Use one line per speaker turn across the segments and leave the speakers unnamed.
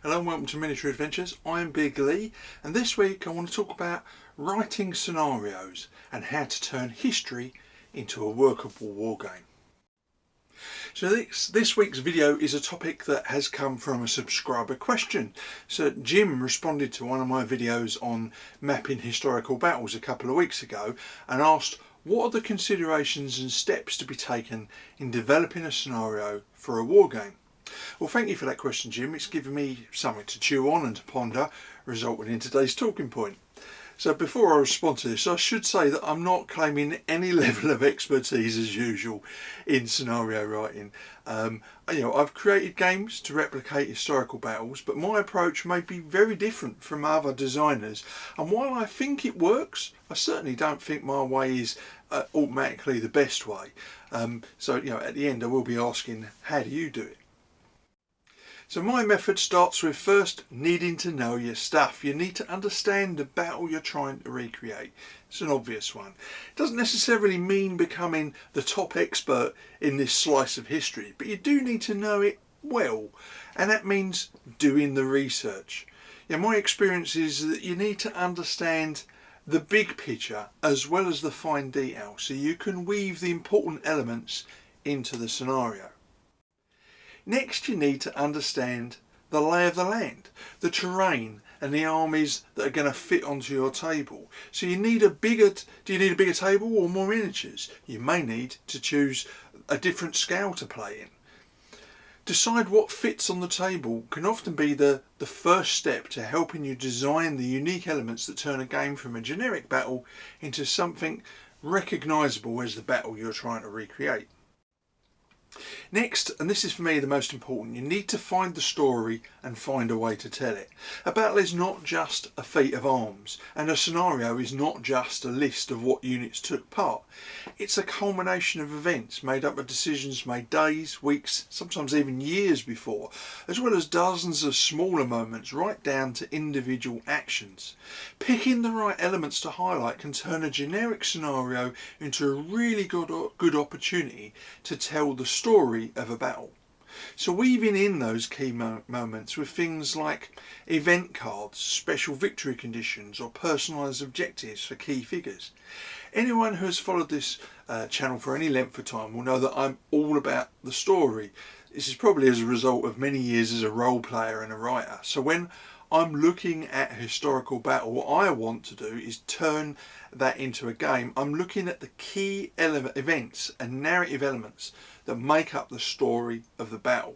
Hello and welcome to Miniature Adventures. I'm Big Lee, and this week I want to talk about writing scenarios and how to turn history into a workable wargame. So this week's video is a topic that has come from a subscriber question. So Jim responded to one of my videos on mapping historical battles a couple of weeks ago and asked, what are the considerations and steps to be taken in developing a scenario for a wargame? Well, thank you for that question, Jim. It's given me something to chew on and to ponder, resulting in today's talking point. So before I respond to this, I should say that I'm not claiming any level of expertise as usual in scenario writing. I've created games to replicate historical battles, but my approach may be very different from other designers. And while I think it works, I certainly don't think my way is automatically the best way. At the end I will be asking, how do you do it? So my method starts with first needing to know your stuff. You need to understand the battle you're trying to recreate. It's an obvious one. It doesn't necessarily mean becoming the top expert in this slice of history, but you do need to know it well, and that means doing the research. My experience is that you need to understand the big picture as well as the fine detail, so you can weave the important elements into the scenario. Next, you need to understand the lay of the land, the terrain and the armies that are going to fit onto your table. So do you need a bigger table or more miniatures? You may need to choose a different scale to play in. Decide what fits on the table can often be the first step to helping you design the unique elements that turn a game from a generic battle into something recognisable as the battle you're trying to recreate. Next, and this is for me the most important, you need to find the story and find a way to tell it. A battle is not just a feat of arms, and a scenario is not just a list of what units took part. It's a culmination of events made up of decisions made days, weeks, sometimes even years before, as well as dozens of smaller moments right down to individual actions. Picking the right elements to highlight can turn a generic scenario into a really good opportunity to tell the story of a battle. So weaving in those key moments with things like event cards, special victory conditions or personalised objectives for key figures. Anyone who has followed this channel for any length of time will know that I'm all about the story. This is probably as a result of many years as a role player and a writer. So when I'm looking at a historical battle, what I want to do is turn that into a game. I'm looking at the key events and narrative elements that make up the story of the battle.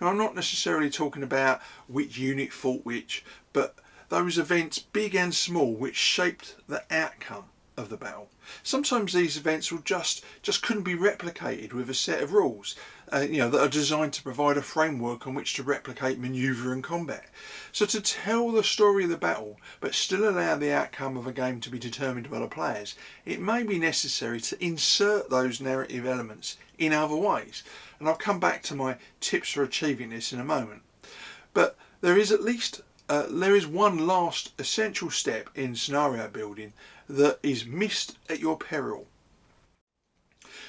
Now, I'm not necessarily talking about which unit fought which, but those events, big and small, which shaped the outcome of the battle. Sometimes these events will just couldn't be replicated with a set of rules that are designed to provide a framework on which to replicate manoeuvre and combat. So to tell the story of the battle but still allow the outcome of a game to be determined by the players, it may be necessary to insert those narrative elements in other ways, and I'll come back to my tips for achieving this in a moment. But there is one last essential step in scenario building that is missed at your peril.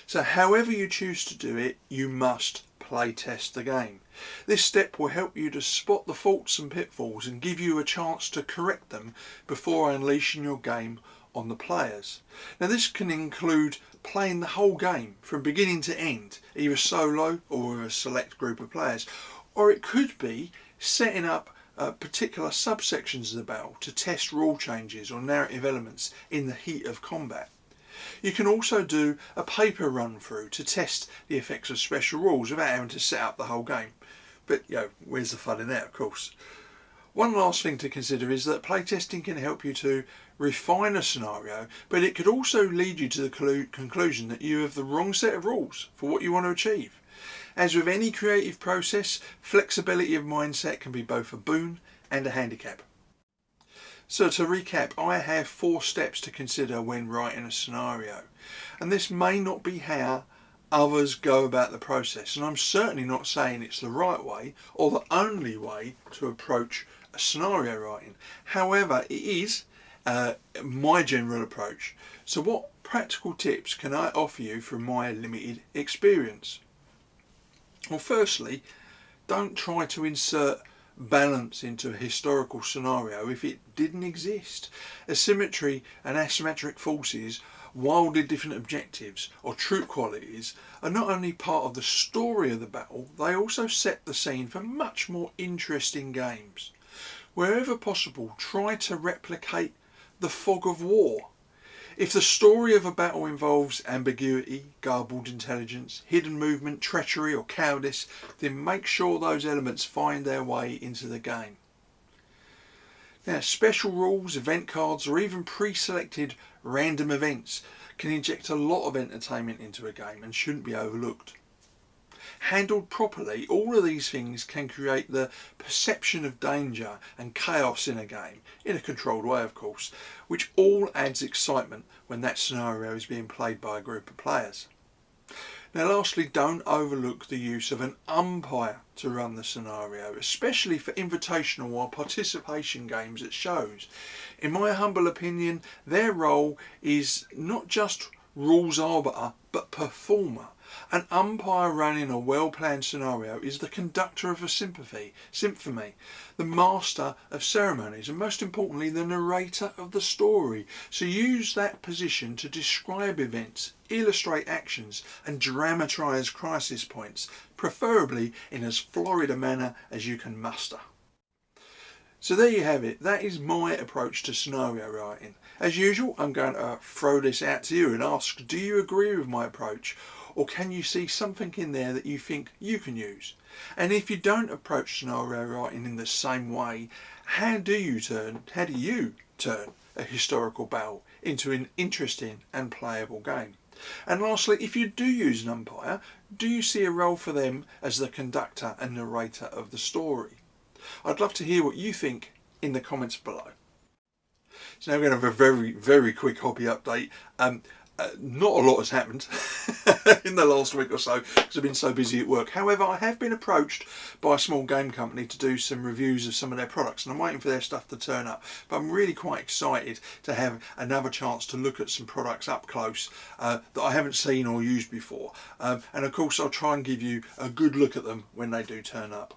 So however you choose to do it, you must play test the game. This step will help you to spot the faults and pitfalls and give you a chance to correct them before unleashing your game on the players. Now this can include playing the whole game from beginning to end, either solo or with a select group of players, or it could be setting up particular subsections of the battle to test rule changes or narrative elements in the heat of combat. You can also do a paper run through to test the effects of special rules without having to set up the whole game. But where's the fun in that, of course? One last thing to consider is that playtesting can help you to refine a scenario, but it could also lead you to the conclusion that you have the wrong set of rules for what you want to achieve. As with any creative process, flexibility of mindset can be both a boon and a handicap. So to recap, I have 4 steps to consider when writing a scenario, and this may not be how others go about the process, and I'm certainly not saying it's the right way or the only way to approach a scenario writing. However, it is my general approach. So what practical tips can I offer you from my limited experience? Well, firstly, don't try to insert balance into a historical scenario if it didn't exist. Asymmetry and asymmetric forces, wildly different objectives or troop qualities, are not only part of the story of the battle, they also set the scene for much more interesting games. Wherever possible, try to replicate the fog of war. If the story of a battle involves ambiguity, garbled intelligence, hidden movement, treachery or cowardice, then make sure those elements find their way into the game. Now, special rules, event cards or even pre-selected random events can inject a lot of entertainment into a game and shouldn't be overlooked. Handled properly, all of these things can create the perception of danger and chaos in a game, in a controlled way of course, which all adds excitement when that scenario is being played by a group of players. Now lastly, don't overlook the use of an umpire to run the scenario, especially for invitational or participation games at shows. In my humble opinion, their role is not just rules arbiter, but performer. An umpire running a well-planned scenario is the conductor of a symphony, the master of ceremonies, and most importantly, the narrator of the story. So use that position to describe events, illustrate actions, and dramatise crisis points, preferably in as florid a manner as you can muster. So there you have it. That is my approach to scenario writing. As usual, I'm going to throw this out to you and ask, do you agree with my approach? Or can you see something in there that you think you can use? And if you don't approach scenario writing in the same way, how do you turn a historical battle into an interesting and playable game? And lastly, if you do use an umpire, do you see a role for them as the conductor and narrator of the story? I'd love to hear what you think in the comments below. So now we're going to have a very, very quick hobby update. Not a lot has happened in the last week or so because I've been so busy at work. However, I have been approached by a small game company to do some reviews of some of their products, and I'm waiting for their stuff to turn up. But I'm really quite excited to have another chance to look at some products up close that I haven't seen or used before. And of course, I'll try and give you a good look at them when they do turn up.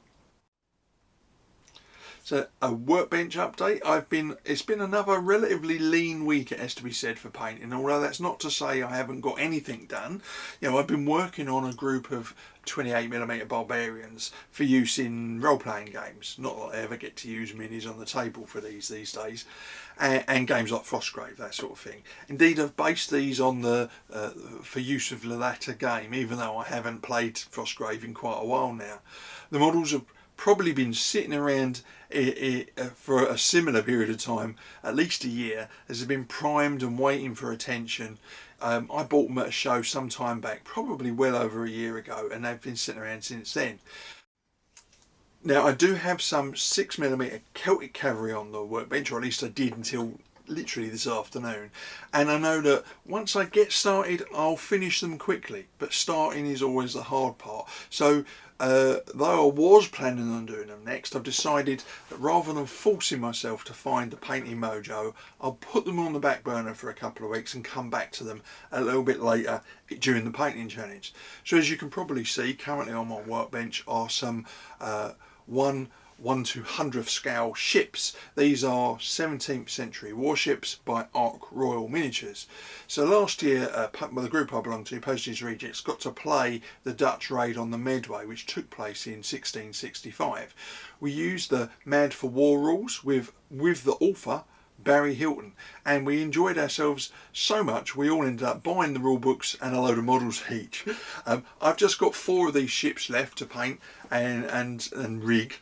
So a Workbench update. It's been another relatively lean week, it has to be said, for painting. Although that's not to say I haven't got anything done. You know, I've been working on a group of 28mm barbarians for use in role-playing games. Not that I ever get to use minis on the table for these days, and games like Frostgrave, that sort of thing. Indeed, I've based these on the for use of the latter game, even though I haven't played Frostgrave in quite a while now. The models have probably been sitting around for a similar period of time, at least a year, as they've been primed and waiting for attention. I bought them at a show some time back, probably well over a year ago, and they've been sitting around since then. Now I do have some 6mm Celtic cavalry on the Workbench, or at least I did until literally this afternoon, and I know that once I get started I'll finish them quickly, but starting is always the hard part. So though I was planning on doing them next, I've decided that rather than forcing myself to find the painting mojo, I'll put them on the back burner for a couple of weeks and come back to them a little bit later during the painting challenge. So as you can probably see, currently on my Workbench are some 1/100th scale ships. These are 17th century warships by Ark Royal Miniatures. So last year, the group I belong to, Postage Rejects, got to play the Dutch raid on the Medway, which took place in 1665. We used the Mad for War rules with the author, Barry Hilton, and we enjoyed ourselves so much we all ended up buying the rule books and a load of models each. I've just got 4 of these ships left to paint and rig.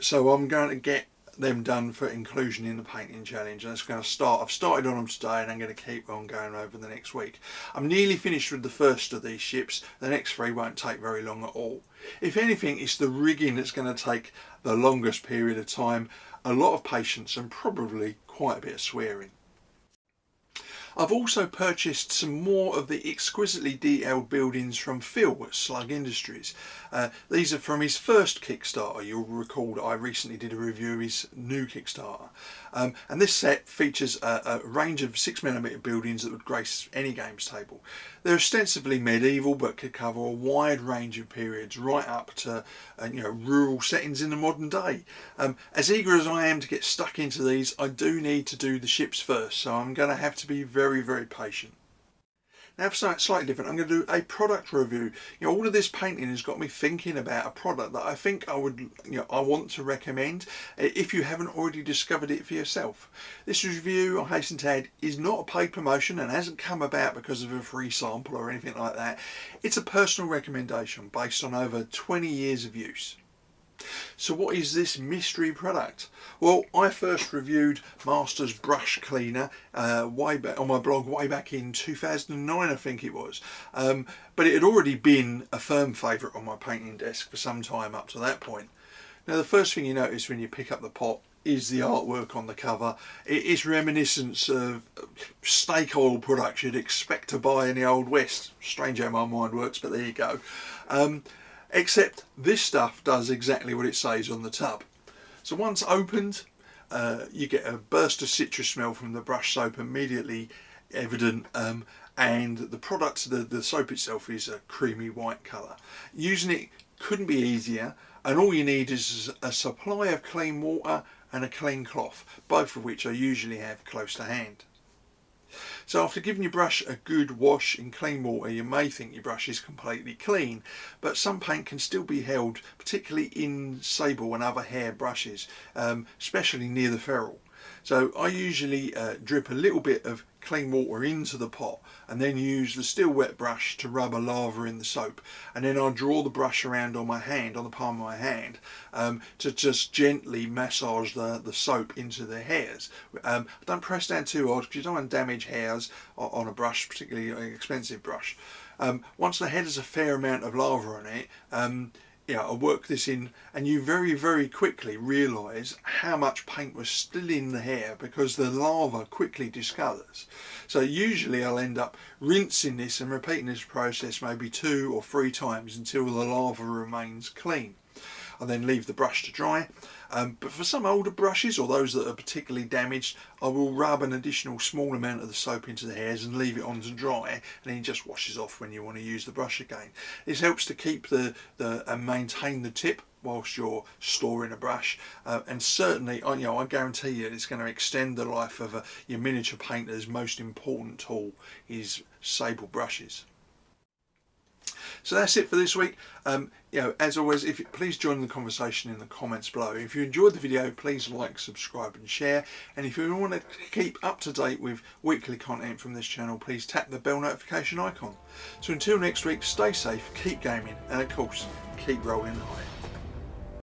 So I'm going to get them done for inclusion in the painting challenge, and it's going to start. I've started on them today and I'm going to keep on going over the next week. I'm nearly finished with the first of these ships. The next 3 won't take very long at all. If anything, it's the rigging that's going to take the longest period of time, a lot of patience and probably quite a bit of swearing. I've also purchased some more of the exquisitely detailed buildings from Phil at Slug Industries. These are from his first Kickstarter. You'll recall that I recently did a review of his new Kickstarter. And this set features a range of 6mm buildings that would grace any games table. They're ostensibly medieval but could cover a wide range of periods right up to rural settings in the modern day. As eager as I am to get stuck into these, I do need to do the ships first, so I'm going to have to be very, very patient. Now for something slightly different, I'm going to do a product review. All of this painting has got me thinking about a product that I think I want to recommend if you haven't already discovered it for yourself. This review, I hasten to add, is not a paid promotion and hasn't come about because of a free sample or anything like that. It's a personal recommendation based on over 20 years of use. So what is this mystery product? Well, I first reviewed Masters Brush Cleaner way back on my blog way back in 2009, I think it was. But it had already been a firm favourite on my painting desk for some time up to that point. Now the first thing you notice when you pick up the pot is the artwork on the cover. It is reminiscent of snake oil products you'd expect to buy in the Old West. Strange how my mind works, but there you go. Except this stuff does exactly what it says on the tub. So once opened, you get a burst of citrus smell from the brush soap immediately evident, and the product, the soap itself, is a creamy white colour. Using it couldn't be easier, and all you need is a supply of clean water and a clean cloth, both of which I usually have close to hand. So after giving your brush a good wash in clean water, you may think your brush is completely clean, but some paint can still be held, particularly in sable and other hair brushes, especially near the ferrule. So I usually drip a little bit of clean water into the pot and then use the still wet brush to rub a lather in the soap, and then I'll draw the brush around on my hand, on the palm of my hand, to just gently massage the soap into the hairs. Don't press down too hard because you don't want to damage hairs on a brush, particularly an expensive brush. Once the head has a fair amount of lather on it, I work this in, and you very, very quickly realise how much paint was still in the hair because the lather quickly discolours. So usually I'll end up rinsing this and repeating this process maybe 2 or 3 times until the lather remains clean. I then leave the brush to dry, but for some older brushes or those that are particularly damaged, I will rub an additional small amount of the soap into the hairs and leave it on to dry, and then it just washes off when you want to use the brush again. This helps to keep and maintain the tip whilst you're storing a brush, and certainly I guarantee you it's going to extend the life of your miniature painter's most important tool, is sable brushes. So that's it for this week. As always, please join the conversation in the comments below. If you enjoyed the video, please like, subscribe and share. And if you want to keep up to date with weekly content from this channel, please tap the bell notification icon. So until next week, stay safe, keep gaming, and of course, keep rolling high.